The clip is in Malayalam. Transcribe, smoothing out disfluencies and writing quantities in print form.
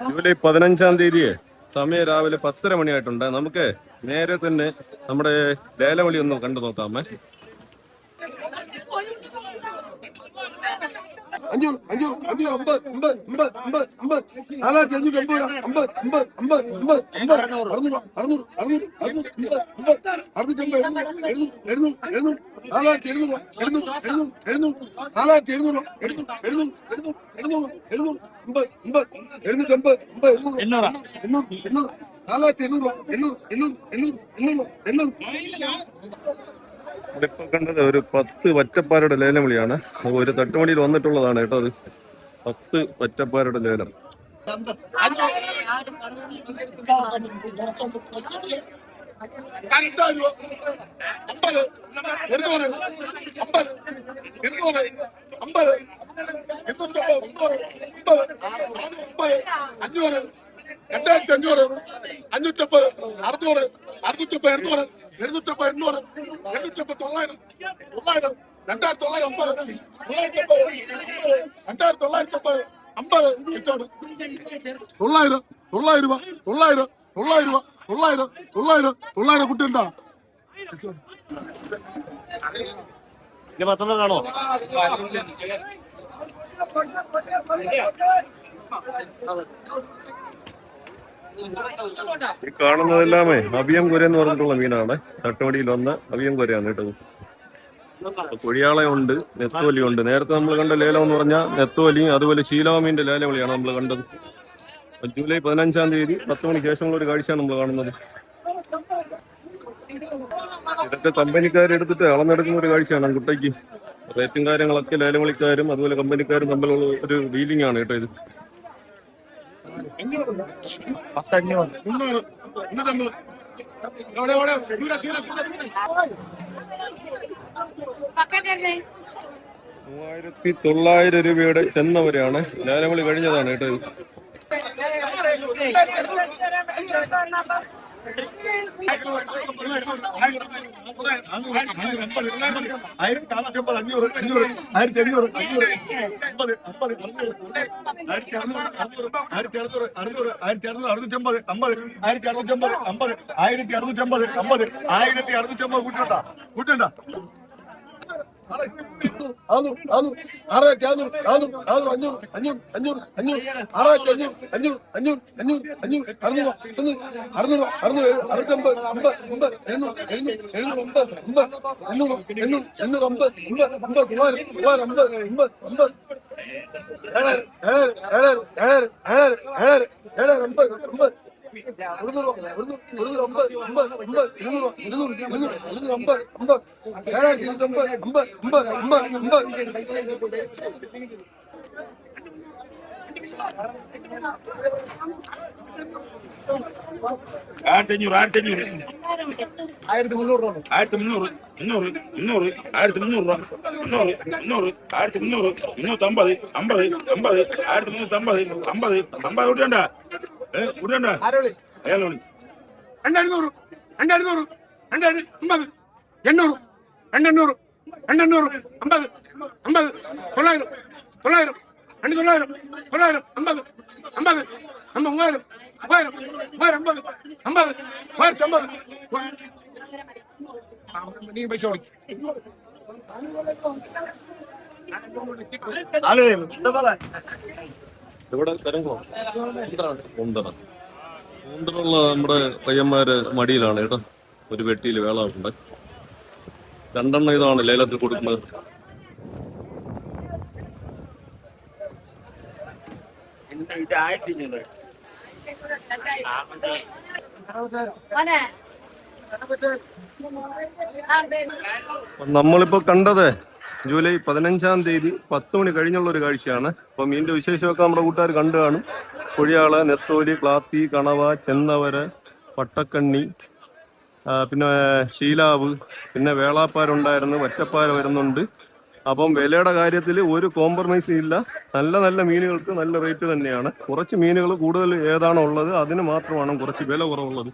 ജൂലൈ 15 സമയം രാവിലെ 10:30 മണിയായിട്ടുണ്ട്. നമുക്ക് നേരെ തന്നെ നമ്മുടെ ലേലവിളി ഒന്ന് കണ്ടു നോക്കാമേ. അഞ്ഞൂറ് അഞ്ഞൂറ് അഞ്ഞൂറ് അമ്പത് അമ്പത് അമ്പത് അമ്പത് അമ്പത് 4550 അമ്പത് അമ്പത് അമ്പത് അമ്പത് അമ്പത് അറുന്നൂറ് അറുന്നൂറ് അറുന്നൂറ് അറുന്നൂറ് അമ്പത് അറുന്നൂറ്റമ്പത് എഴുന്നൂറ് എഴുന്നൂറ് 4700 എഴുന്നൂറ് എഴുന്നൂറ് എഴുന്നൂറ് 4700 എഴുന്നൂറ് എഴുന്നൂറ് എഴുന്നൂറ് എഴുന്നൂറ് അമ്പത് അമ്പത് 750 അമ്പത് എണ്ണൂറ് എണ്ണൂറ് എണ്ണൂറ് 4800 എണ്ണൂറ് എണ്ണൂറ് എണ്ണൂറ് എണ്ണൂറ് എണ്ണൂറ്. ഇപ്പൊ കണ്ടത് ഒരു 10 വറ്റപ്പാരുടെ ലേലം വിളിയാണ്. ഒരു തട്ടുമണിയിൽ വന്നിട്ടുള്ളതാണ് കേട്ടോ. അത് 10 വറ്റപ്പാരുടെ ലേലം. അഞ്ഞൂറ് 2500 550 600 650 800 750 800 850 900 900 2950 2950 900 900 കുട്ടിയുണ്ടോ? കാണോ? ഈ കാണുന്നതെല്ലാമേ അവിയം കൊര എന്ന് പറഞ്ഞിട്ടുള്ള മീനാണ്. തട്ടുമടിയിൽ വന്ന അവിയം കൊരയാണ് കേട്ടത്. കൊഴിയാളയുണ്ട്, നെത്തോലിയുണ്ട്. നേരത്തെ നമ്മൾ കണ്ട ലേലം എന്ന് പറഞ്ഞാൽ നെത്തോലിയും അതുപോലെ ശീലാമീന്റെ ലേലവിളിയാണ് നമ്മൾ കണ്ടത്. ജൂലൈ 15 10 മണിക്ക് ശേഷമുള്ള ഒരു കാഴ്ചയാണ് നമ്മൾ കാണുന്നത്. ഇതൊക്കെ കമ്പനിക്കാരെടുത്തിട്ട് അളന്നെടുക്കുന്ന ഒരു കാഴ്ചയാണ് കുട്ടയ്ക്ക്. റേറ്റും കാര്യങ്ങളൊക്കെ ലേലവിളിക്കാരും അതുപോലെ കമ്പനിക്കാരും തമ്മിലുള്ള ഒരു ഡീലിംഗ് ആണ് കേട്ടോ ഇത്. രൂപയുടെ ചെന്നവരെയാണ് ലേലവിളി കഴിഞ്ഞതാണ് കേട്ടോ ഇത്. കൂട്ടണ്ട ആയിരത്തി അഞ്ഞൂറ് 1300 രൂപ 1300 200 200 1300 രൂപ 300 300 1300 350 50 50 1350 50 50 കൂട്ടണ്ട കൂട്ടണ്ട അയാളോളി 2200 2200 250 800 200 200 50 50 900 900 2900 900 50 50 3000 3000 50 50 50 പൈസ കൊടുക്കും. ഇവിടെ കൂന്തറുള്ള നമ്മുടെ പയ്യന്മാര് മടിയിലാണ് കേട്ടോ. ഒരു വെട്ടിയിൽ വേളമുണ്ട്. 2 ഇതാണ് ലേലത്തിൽ കൊടുക്കുന്നത്. നമ്മളിപ്പോ കണ്ടത് ജൂലൈ 15 10 മണി കഴിഞ്ഞുള്ള ഒരു കാഴ്ചയാണ്. അപ്പൊ മീനിന്റെ വിശേഷമൊക്കെ നമ്മുടെ കൂട്ടുകാർ കണ്ടു കാണും. കൊഴിയാള്, നെത്തോലി, ക്ലാത്തി, കണവ, ചെന്നവര്, പട്ടക്കണ്ണി, പിന്നെ ശീലാവ്, പിന്നെ വേളാപ്പാരുണ്ടായിരുന്നു, വറ്റപ്പാര വരുന്നുണ്ട്. അപ്പം വിലയുടെ കാര്യത്തിൽ ഒരു കോംപ്രമൈസും ഇല്ല. നല്ല നല്ല മീനുകൾക്ക് നല്ല റേറ്റ് തന്നെയാണ്. കുറച്ച് മീനുകൾ കൂടുതൽ ഏതാണോ ഉള്ളത് അതിന് മാത്രമാണ് കുറച്ച് വില കുറവുള്ളത്.